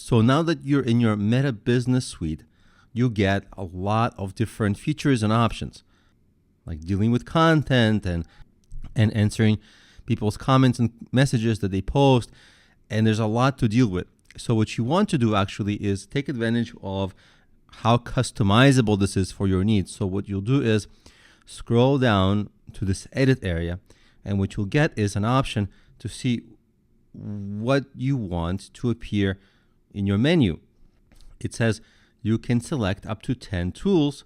So now that you're in your Meta Business Suite, you get a lot of different features and options, like dealing with content and answering people's comments and messages that they post. And there's a lot to deal with. So what you want to do actually is take advantage of how customizable this is for your needs. So what you'll do is scroll down to this edit area, and what you'll get is an option to see what you want to appear in your menu. It says you can select up to 10 tools.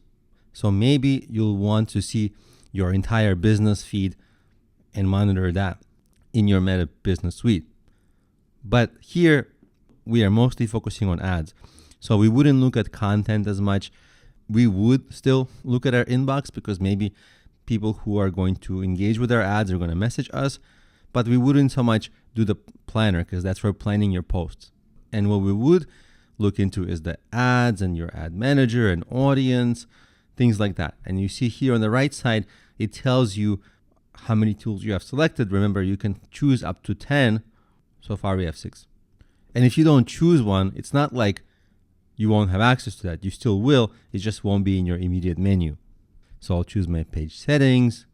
So maybe you'll want to see your entire business feed and monitor that in your Meta Business Suite. But here we are mostly focusing on ads. So we wouldn't look at content as much. We would still look at our inbox because maybe people who are going to engage with our ads are going to message us, but we wouldn't so much do the planner because that's for planning your posts. And what we would look into is the ads and your ad manager and audience, things like that. And you see here on the right side, it tells you how many tools you have selected. Remember, you can choose up to 10. So far we have 6. And if you don't choose one, it's not like you won't have access to that. You still will. It just won't be in your immediate menu. So I'll choose my page settings.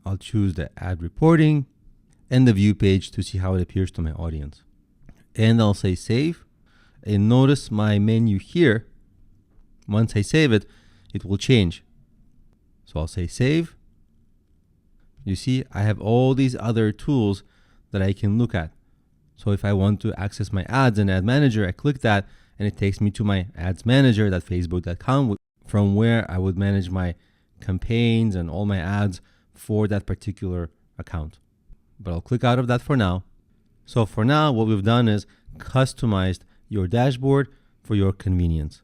I'll choose the ad reporting and the view page to see how it appears to my audience. And I'll say save. And notice my menu here. Once I save it, it will change. So I'll say save. You see, I have all these other tools that I can look at. So if I want to access my ads in Ad Manager, I click that and it takes me to my ads manager.facebook.com from where I would manage my campaigns and all my ads for that particular account. But I'll click out of that for now. So for now, what we've done is customized your dashboard for your convenience.